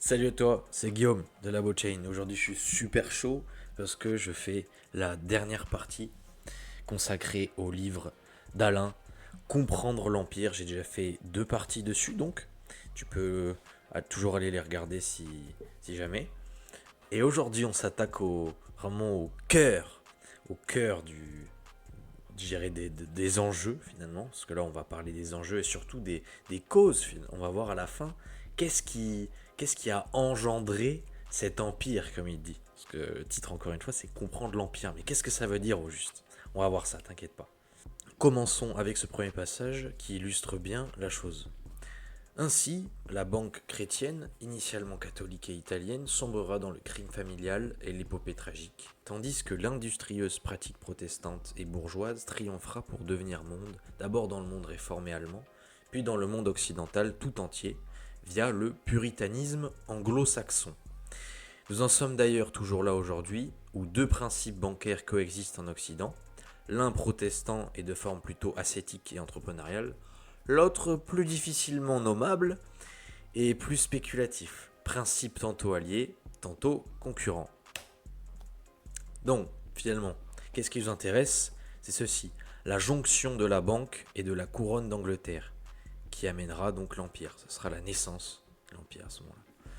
Salut à toi, c'est Guillaume de la Chain. Aujourd'hui, je suis super chaud parce que je fais la dernière partie consacrée au livre d'Alain, Comprendre l'Empire. J'ai déjà fait deux parties dessus, donc tu peux toujours aller les regarder si jamais. Et aujourd'hui, on s'attaque vraiment au cœur je dirais des enjeux finalement, parce que là on va parler des enjeux et surtout des causes. On va voir à la fin qu'est-ce qui, qu'est-ce qui a engendré cet empire, comme il dit. Parce que le titre, encore une fois, c'est Comprendre l'empire. Mais qu'est-ce que ça veut dire au juste? On va voir ça, t'inquiète pas. Commençons avec ce premier passage qui illustre bien la chose. Ainsi, la banque chrétienne, initialement catholique et italienne, sombrera dans le crime familial et l'épopée tragique, tandis que l'industrieuse pratique protestante et bourgeoise triomphera pour devenir monde, d'abord dans le monde réformé allemand, puis dans le monde occidental tout entier, via le puritanisme anglo-saxon. Nous en sommes d'ailleurs toujours là aujourd'hui, où deux principes bancaires coexistent en Occident, l'un protestant et de forme plutôt ascétique et entrepreneuriale, l'autre plus difficilement nommable et plus spéculatif, principe tantôt allié, tantôt concurrent. Donc, finalement, qu'est-ce qui nous intéresse? C'est ceci, la jonction de la banque et de la couronne d'Angleterre, qui amènera donc l'Empire. Ce sera la naissance de l'Empire à ce moment-là.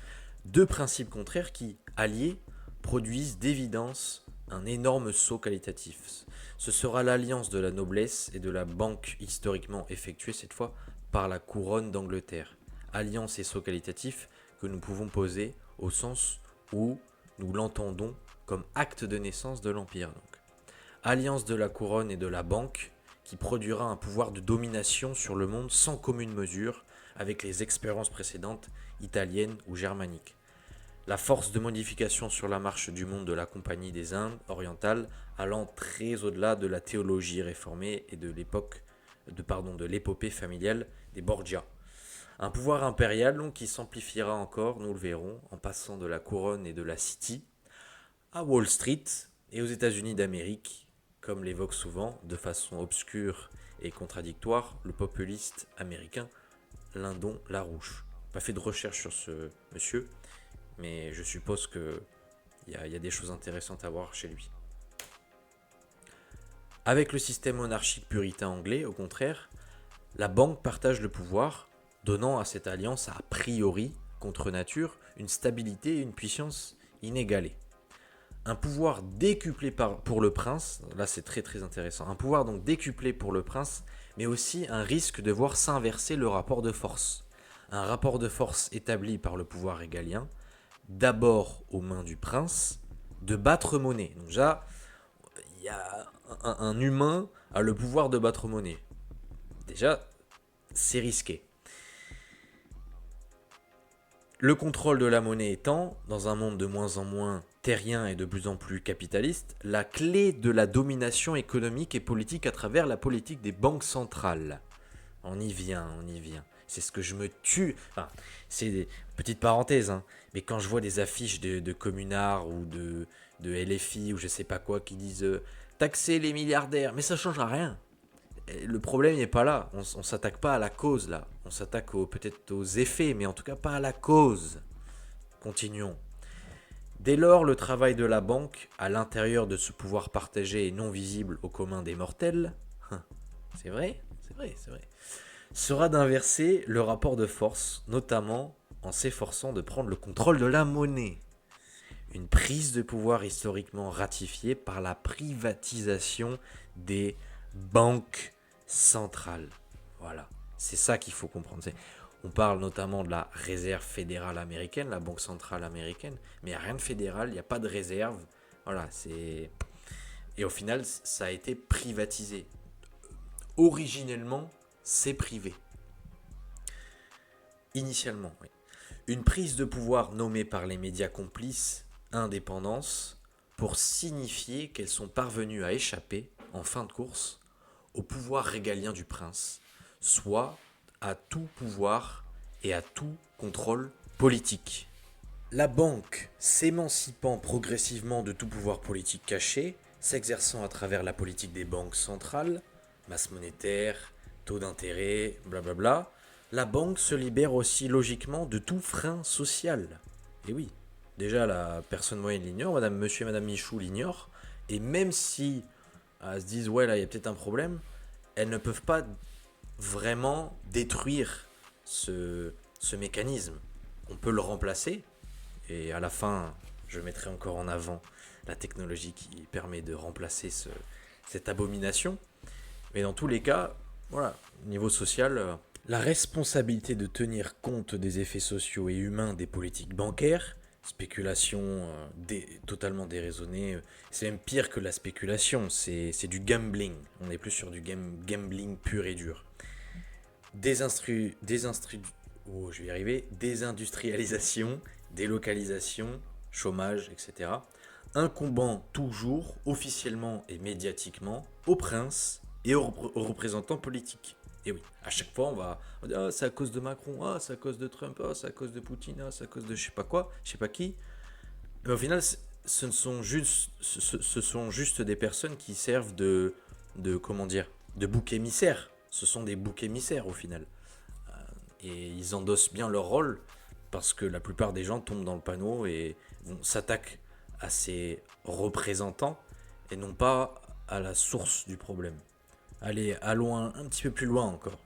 Deux principes contraires qui, alliés, produisent d'évidence un énorme saut qualitatif. Ce sera l'alliance de la noblesse et de la banque historiquement effectuée cette fois par la couronne d'Angleterre. Alliance et saut qualitatif que nous pouvons poser au sens où nous l'entendons comme acte de naissance de l'Empire. Donc. Alliance de la couronne et de la banque qui produira un pouvoir de domination sur le monde sans commune mesure avec les expériences précédentes italiennes ou germaniques. La force de modification sur la marche du monde de la Compagnie des Indes orientales allant très au-delà de la théologie réformée et de l'épopée familiale des Borgia. Un pouvoir impérial donc, qui s'amplifiera encore, nous le verrons, en passant de la couronne et de la city à Wall Street et aux États-Unis d'Amérique, comme l'évoque souvent, de façon obscure et contradictoire, le populiste américain Lyndon LaRouche. Pas fait de recherche sur ce monsieur, mais je suppose qu'il y a des choses intéressantes à voir chez lui. Avec le système monarchique puritain anglais, au contraire, la banque partage le pouvoir, donnant à cette alliance a priori, contre nature, une stabilité et une puissance inégalées. Un pouvoir décuplé pour le prince, là c'est très très intéressant, un pouvoir donc décuplé pour le prince, mais aussi un risque de voir s'inverser le rapport de force. Un rapport de force établi par le pouvoir régalien, d'abord aux mains du prince, de battre monnaie. Donc déjà, il y a un humain a le pouvoir de battre monnaie. Déjà, c'est risqué. Le contrôle de la monnaie étant, dans un monde de moins en moins terrien et de plus en plus capitaliste, la clé de la domination économique et politique à travers la politique des banques centrales. On y vient, on y vient. C'est ce que je me tue. Enfin, c'est des petites parenthèses, hein. Mais quand je vois des affiches de communards ou de LFI ou je sais pas quoi qui disent taxer les milliardaires, mais ça change à rien. Le problème n'est pas là. On s'attaque pas à la cause là. On s'attaque peut-être aux effets, mais en tout cas pas à la cause. Continuons. Dès lors, le travail de la banque, à l'intérieur de ce pouvoir partagé et non visible au commun des mortels, c'est vrai, c'est vrai, c'est vrai, sera d'inverser le rapport de force, notamment en s'efforçant de prendre le contrôle de la monnaie. Une prise de pouvoir historiquement ratifiée par la privatisation des banques centrales. Voilà, c'est ça qu'il faut comprendre. On parle notamment de la réserve fédérale américaine, la banque centrale américaine, mais il n'y a rien de fédéral, il n'y a pas de réserve. Voilà, c'est... Et au final, ça a été privatisé. Originellement, c'est privé. Initialement, oui. Une prise de pouvoir nommée par les médias complices indépendance pour signifier qu'elles sont parvenues à échapper, en fin de course, au pouvoir régalien du prince, soit à tout pouvoir et à tout contrôle politique. La banque, s'émancipant progressivement de tout pouvoir politique caché, s'exerçant à travers la politique des banques centrales, masse monétaire, taux d'intérêt, blablabla, la banque se libère aussi logiquement de tout frein social. Et oui, déjà la personne moyenne l'ignore, monsieur et madame Michou l'ignorent, et même si elles se disent ouais là il y a peut-être un problème, elles ne peuvent pas vraiment détruire ce mécanisme. On peut le remplacer, et à la fin je mettrai encore en avant la technologie qui permet de remplacer cette abomination. Mais dans tous les cas, voilà, niveau social, la responsabilité de tenir compte des effets sociaux et humains des politiques bancaires, spéculation totalement déraisonnée, c'est même pire que la spéculation, c'est du gambling. On est plus sur du gambling pur et dur. Je vais y arriver. Désindustrialisation, délocalisation, chômage, etc. Incombant toujours, officiellement et médiatiquement, aux princes et aux représentants politiques. Et oui, à chaque fois, on dit c'est à cause de Macron, c'est à cause de Trump, c'est à cause de Poutine, c'est à cause de je sais pas quoi, je sais pas qui. Mais au final, ce sont juste des personnes qui servent comment dire, de bouc émissaire. Ce sont des boucs émissaires au final. Et ils endossent bien leur rôle parce que la plupart des gens tombent dans le panneau et s'attaquent à ces représentants et non pas à la source du problème. Allez, allons un petit peu plus loin encore.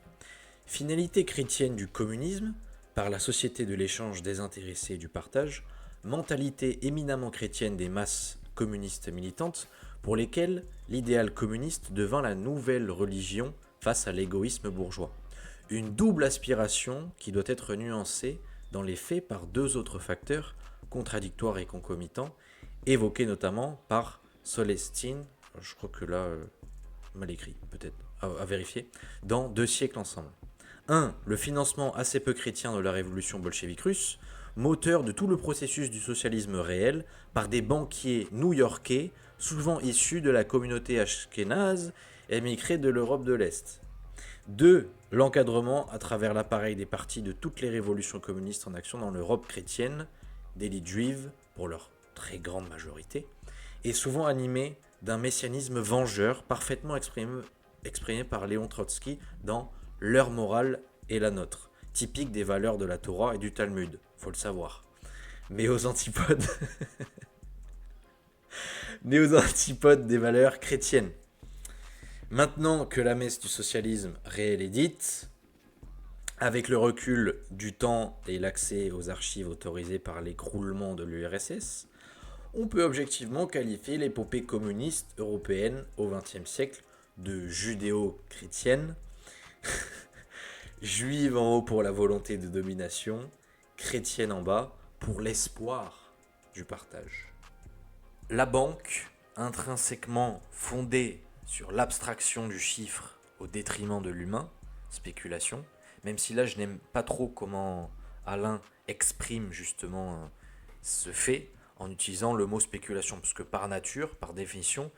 Finalité chrétienne du communisme, par la société de l'échange désintéressé et du partage, mentalité éminemment chrétienne des masses communistes militantes, pour lesquelles l'idéal communiste devint la nouvelle religion face à l'égoïsme bourgeois. Une double aspiration qui doit être nuancée dans les faits par deux autres facteurs contradictoires et concomitants, évoqués notamment par Solestine, je crois que là, mal écrit peut-être, à vérifier, dans 2 siècles ensemble. 1. Le financement assez peu chrétien de la révolution bolchevique russe, moteur de tout le processus du socialisme réel, par des banquiers new-yorkais, souvent issus de la communauté ashkénaze, émigrés de l'Europe de l'Est. 2. L'encadrement à travers l'appareil des partis de toutes les révolutions communistes en action dans l'Europe chrétienne, d'élite juive pour leur très grande majorité, et souvent animé d'un messianisme vengeur parfaitement exprimé par Léon Trotsky dans Leur morale et la nôtre, typique des valeurs de la Torah et du Talmud, faut le savoir. Mais aux antipodes, des valeurs chrétiennes. Maintenant que la messe du socialisme réel est dite, avec le recul du temps et l'accès aux archives autorisées par l'écroulement de l'URSS, on peut objectivement qualifier l'épopée communiste européenne au XXe siècle de judéo-chrétienne, juive en haut pour la volonté de domination, chrétienne en bas pour l'espoir du partage. La banque, intrinsèquement fondée sur l'abstraction du chiffre au détriment de l'humain, spéculation, même si là je n'aime pas trop comment Alain exprime justement ce fait en utilisant le mot spéculation, parce que par nature, par définition,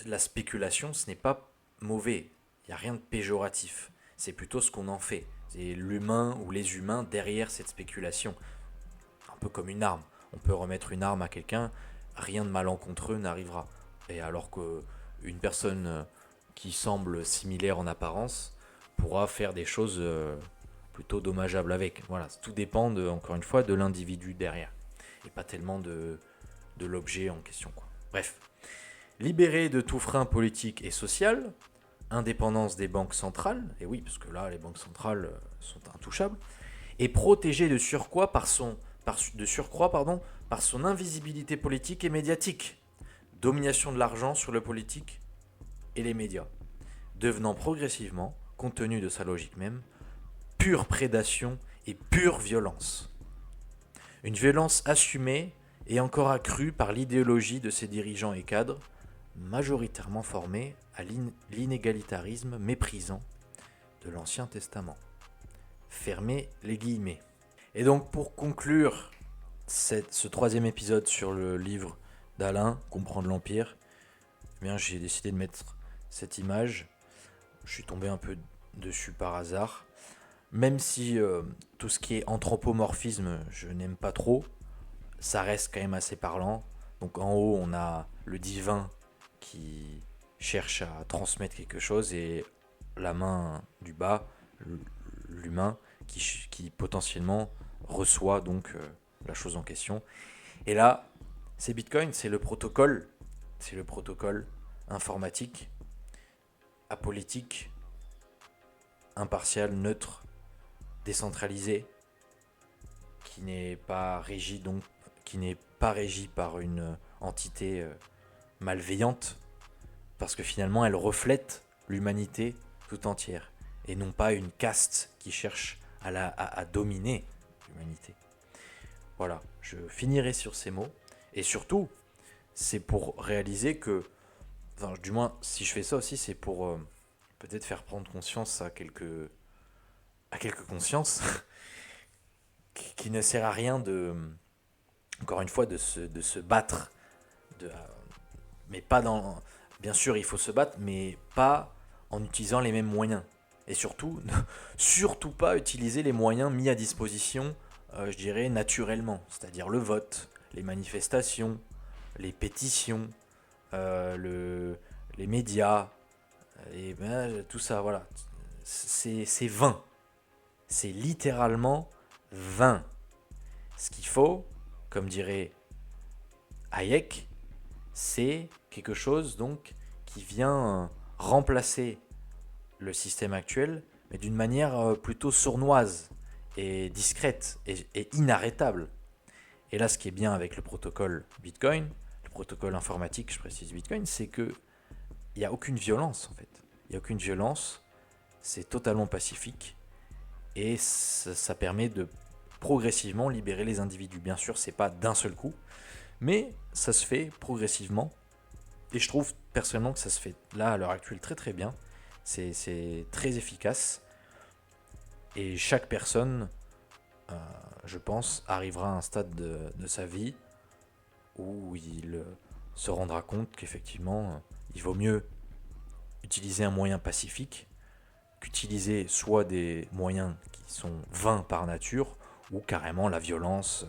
la spéculation ce n'est pas mauvais, il n'y a rien de péjoratif, c'est plutôt ce qu'on en fait, c'est l'humain ou les humains derrière cette spéculation, un peu comme une arme, on peut remettre une arme à quelqu'un, rien de malencontreux n'arrivera, et alors qu'une personne qui semble similaire en apparence pourra faire des choses plutôt dommageables avec. Voilà, tout dépend encore une fois de l'individu derrière et pas tellement de l'objet en question, quoi. Bref, libéré de tout frein politique et social, indépendance des banques centrales, et oui, parce que là les banques centrales sont intouchables, et protégé de surcroît par son invisibilité politique et médiatique, domination de l'argent sur le politique et les médias, devenant progressivement, compte tenu de sa logique même, pure prédation et pure violence. Une violence assumée et encore accrue par l'idéologie de ses dirigeants et cadres, majoritairement formés à l'inégalitarisme méprisant de l'Ancien Testament. Fermez les guillemets. Et donc pour conclure ce 3e épisode sur le livre d'Alain, Comprendre l'Empire, eh bien, j'ai décidé de mettre cette image. Je suis tombé un peu dessus par hasard. Même si tout ce qui est anthropomorphisme, je n'aime pas trop, ça reste quand même assez parlant. Donc en haut, on a le divin qui cherche à transmettre quelque chose et la main du bas, l'humain, qui potentiellement reçoit donc la chose en question. Et là, c'est Bitcoin, c'est le protocole informatique, apolitique, impartial, neutre, décentralisé, qui n'est pas régi par une entité malveillante, parce que finalement elle reflète l'humanité tout entière, et non pas une caste qui cherche à dominer l'humanité. Voilà, je finirai sur ces mots, et surtout, c'est pour réaliser que, enfin, du moins, si je fais ça aussi, c'est pour peut-être faire prendre conscience à quelques consciences, qui ne sert à rien encore une fois, de se battre, mais pas dans... Bien sûr, il faut se battre, mais pas en utilisant les mêmes moyens. Et surtout, surtout pas utiliser les moyens mis à disposition, je dirais, naturellement. C'est-à-dire le vote, les manifestations, les pétitions, les médias, et tout ça, voilà. C'est vain. C'est littéralement vain. Ce qu'il faut, comme dirait Hayek, c'est quelque chose donc qui vient remplacer le système actuel, mais d'une manière plutôt sournoise et discrète et inarrêtable. Et là, ce qui est bien avec le protocole Bitcoin, le protocole informatique, je précise Bitcoin, c'est que il n'y a aucune violence en fait. Il n'y a aucune violence, c'est totalement pacifique et ça permet de progressivement libérer les individus. Bien sûr, c'est pas d'un seul coup, mais ça se fait progressivement. Et je trouve personnellement que ça se fait là à l'heure actuelle très très bien. C'est très efficace. Et chaque personne, je pense, arrivera à un stade de sa vie où il se rendra compte qu'effectivement, il vaut mieux utiliser un moyen pacifique qu'utiliser soit des moyens qui sont vains par nature ou carrément la violence,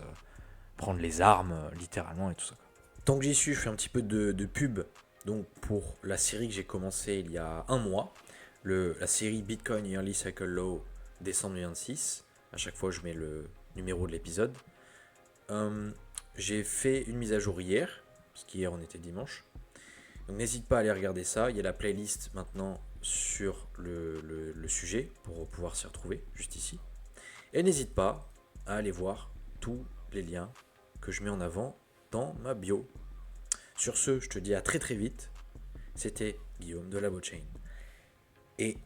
prendre les armes littéralement et tout ça. Tant que j'y suis, je fais un petit peu de pub donc pour la série que j'ai commencé il y a un mois, la série Bitcoin Yearly Cycle Low décembre 2026. À chaque fois, je mets le numéro de l'épisode. J'ai fait une mise à jour hier, parce qu'hier on était dimanche. Donc n'hésite pas à aller regarder ça. Il y a la playlist maintenant sur le sujet pour pouvoir s'y retrouver juste ici. Et n'hésite pas à aller voir tous les liens que je mets en avant dans ma bio. Sur ce, je te dis à très très vite. C'était Guillaume de Labochain. Et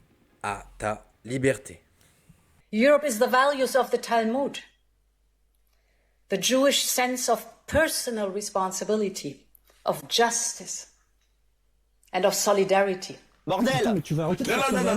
à ta liberté. Europe is the values of the Talmud, the Jewish sense of personal responsibility, of justice and of solidarity. Bordel! Attends, mais tu vas arrêter de faire ça. Non,